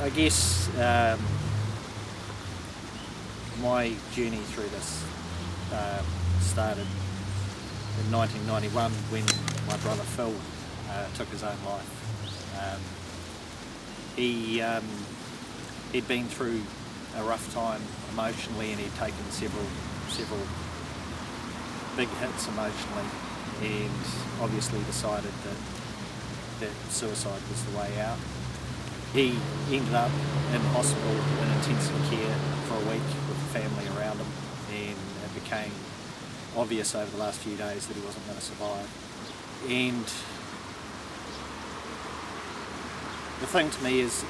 I guess my journey through this started in 1991 when my brother Phil took his own life. He'd been through a rough time emotionally, and he'd taken several big hits emotionally, and obviously decided that suicide was the way out. He ended up in hospital in intensive care for a week with the family around him, and it became obvious over the last few days that he wasn't going to survive. And the thing to me is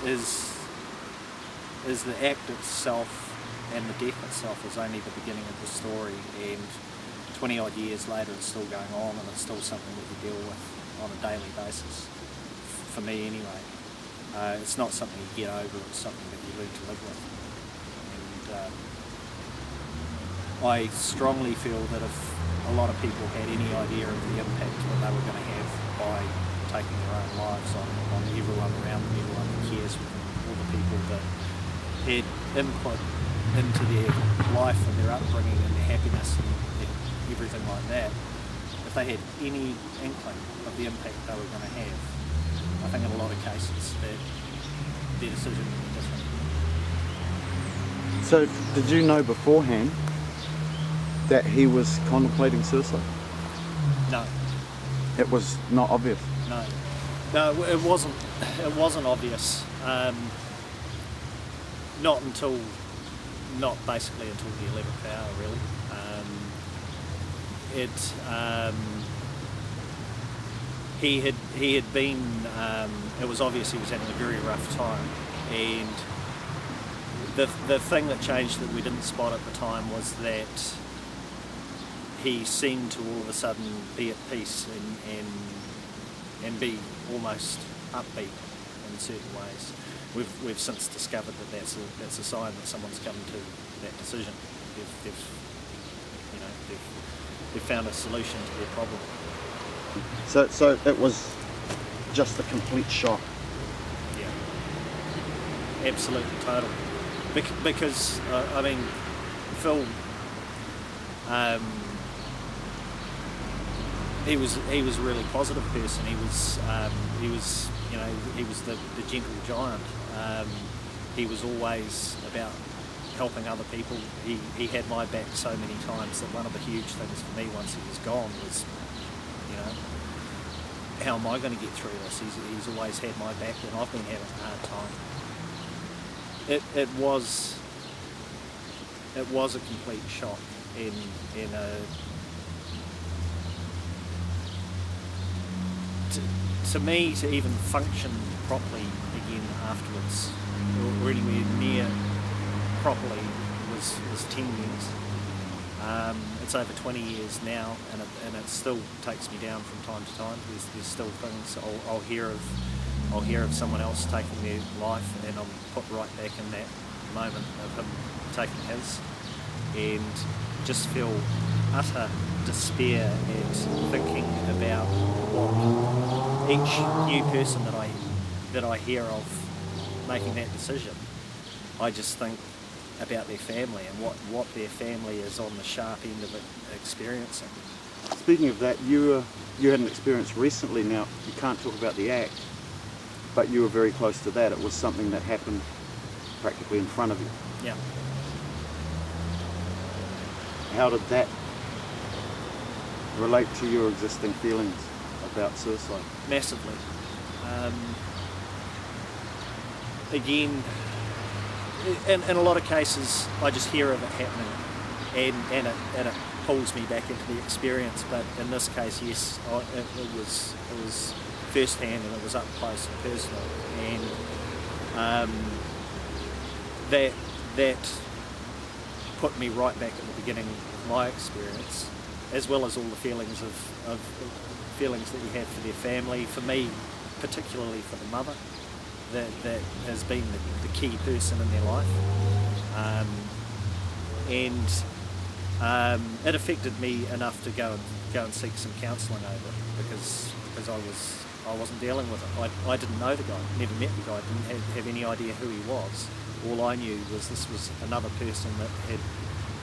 the act itself and the death itself is only the beginning of the story, and 20 odd years later it's still going on, and it's still something that we deal with on a daily basis, for me anyway. It's not something you get over, it's something that you learn to live with. And I strongly feel that if a lot of people had any idea of the impact that they were going to have by taking their own lives on everyone around them, everyone who cares for them, all the people that had input into their life and their upbringing and their happiness and everything like that, if they had any inkling of the impact they were going to have, I think in a lot of cases that their decision would be different. So did you know beforehand that he was contemplating suicide? No. It was not obvious? No, it wasn't obvious. Not basically until the 11th hour, really. He had been, it was obvious he was having a very rough time, and the thing that changed that we didn't spot at the time was that he seemed to all of a sudden be at peace and be almost upbeat in certain ways. We've since discovered that that's a sign that someone's come to that decision. They've found a solution to their problem. So it was just a complete shock. Yeah, absolutely, total. Because I mean, Phil, he was a really positive person. He was the gentle giant. He was always about helping other people. He had my back so many times that one of the huge things for me once he was gone was, how am I going to get through this? He's always had my back, and I've been having a hard time. It was a complete shock to me, to even function properly again afterwards, or anywhere near properly, was 10 years. It's over 20 years now, and it still takes me down from time to time. There's still things I'll hear of someone else taking their life, and I'm put right back in that moment of him taking his, and just feel utter despair at thinking about what each new person that I hear of making that decision. I just think about their family and what their family is on the sharp end of it experiencing. Speaking of that, you had an experience recently. Now, you can't talk about the act, but you were very close to that. It was something that happened practically in front of you. Yeah. How did that relate to your existing feelings about suicide? Massively. Again, in a lot of cases, I just hear of it happening, and it pulls me back into the experience. But in this case, yes, it was first hand, and it was up close and personal, and that put me right back at the beginning of my experience, as well as all the feelings of feelings that you have for their family. For me, particularly for the mother, that has been the key person in their life, and it affected me enough to go and seek some counselling over it, because I was I wasn't dealing with it. I didn't know the guy, never met the guy, didn't have any idea who he was. All I knew was this was another person that had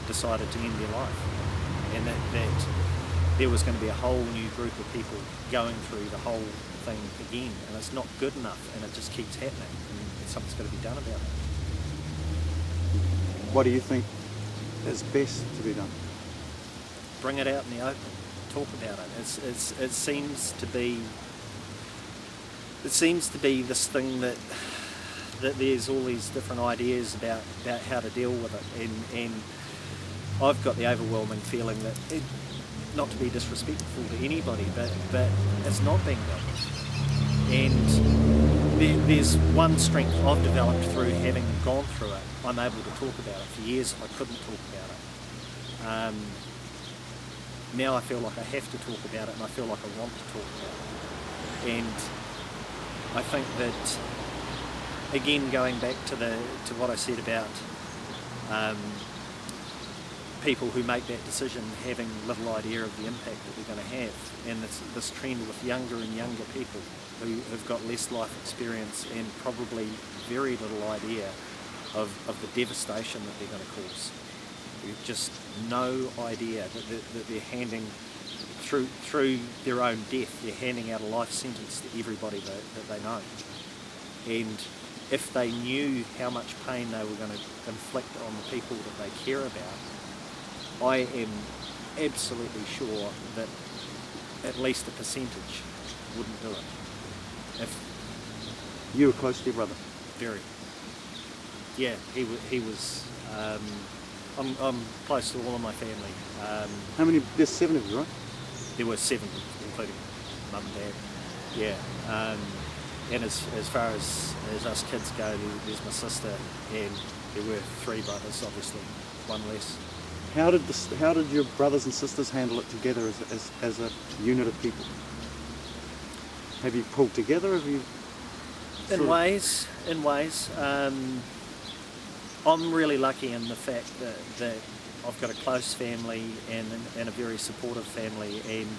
decided to end their life, and that there was going to be a whole new group of people going through the whole thing again, and it's not good enough, and it just keeps happening, and something's got to be done about it. What do you think is best to be done? Bring it out in the open, talk about it. It seems to be this thing that there's all these different ideas about how to deal with it, and I've got the overwhelming feeling that not to be disrespectful to anybody, but it's not being done. And there's one strength I've developed through having gone through it. I'm able to talk about it. For years I couldn't talk about it. Now I feel like I have to talk about it, and I feel like I want to talk about it. And I think that, again, going back to what I said about people who make that decision having little idea of the impact that they're going to have, and this trend with younger and younger people who have got less life experience and probably very little idea of the devastation that they're going to cause. Just no idea that they're handing, through their own death, they're handing out a life sentence to everybody that they know. And if they knew how much pain they were going to inflict on the people that they care about, I am absolutely sure that at least a percentage wouldn't do it. If you were close to your brother? Very. Yeah, he was. I'm close to all of my family. How many? There's 7 of you, right? There were 7, including mum and dad. Yeah. And as far as us kids go, there's my sister, and there were 3 brothers, obviously, 1 less. How did your brothers and sisters handle it together as a unit of people? Have you pulled together? Have you? In ways. I'm really lucky in the fact that I've got a close family and a very supportive family, and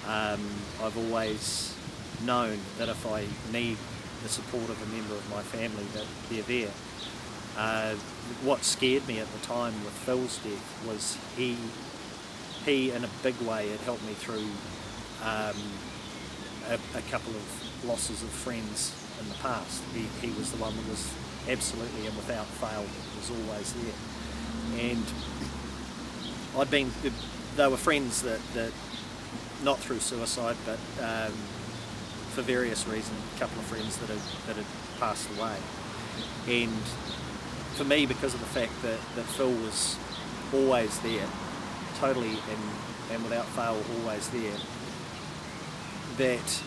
I've always known that if I need the support of a member of my family, that they're there. What scared me at the time with Phil's death was he in a big way had helped me through a couple of losses of friends in the past. He was the one that was absolutely and without fail was always there. And they were friends that not through suicide, but for various reasons, a couple of friends that had passed away. And for me, because of the fact that Phil was always there, totally and without fail always there, that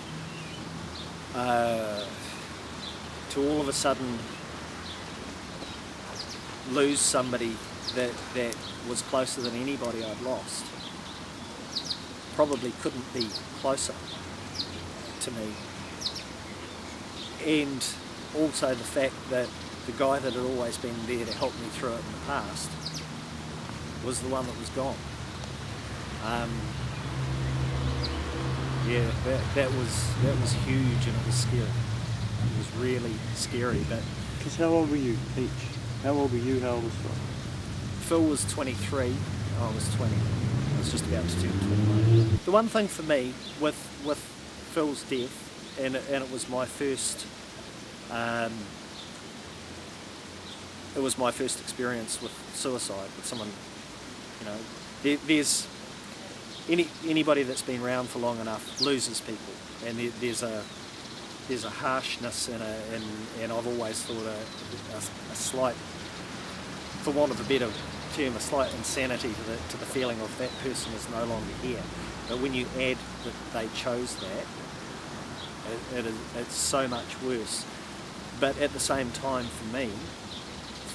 to all of a sudden lose somebody that was closer than anybody I'd lost probably couldn't be closer to me. And also the fact that the guy that had always been there to help me through it in the past was the one that was gone. Yeah, that was huge, and it was scary. It was really scary. But because how old were you each? How old were you? How old was Phil? Phil was 23. I was 20. I was just about to turn 21. The one thing for me with Phil's death, and it was my first. It was my first experience with suicide, with someone, there's anybody that's been around for long enough loses people, and there's a harshness and I've always thought a slight, for want of a better term, a slight insanity to the feeling of that person is no longer here. But when you add that they chose that, it's so much worse. But at the same time, for me,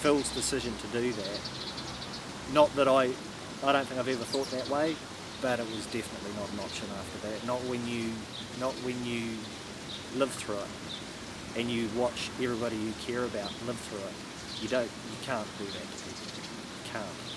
Phil's decision to do that, not that I don't think I've ever thought that way, but it was definitely not an option after that. Not when you live through it and you watch everybody you care about live through it. You can't do that to people. You can't.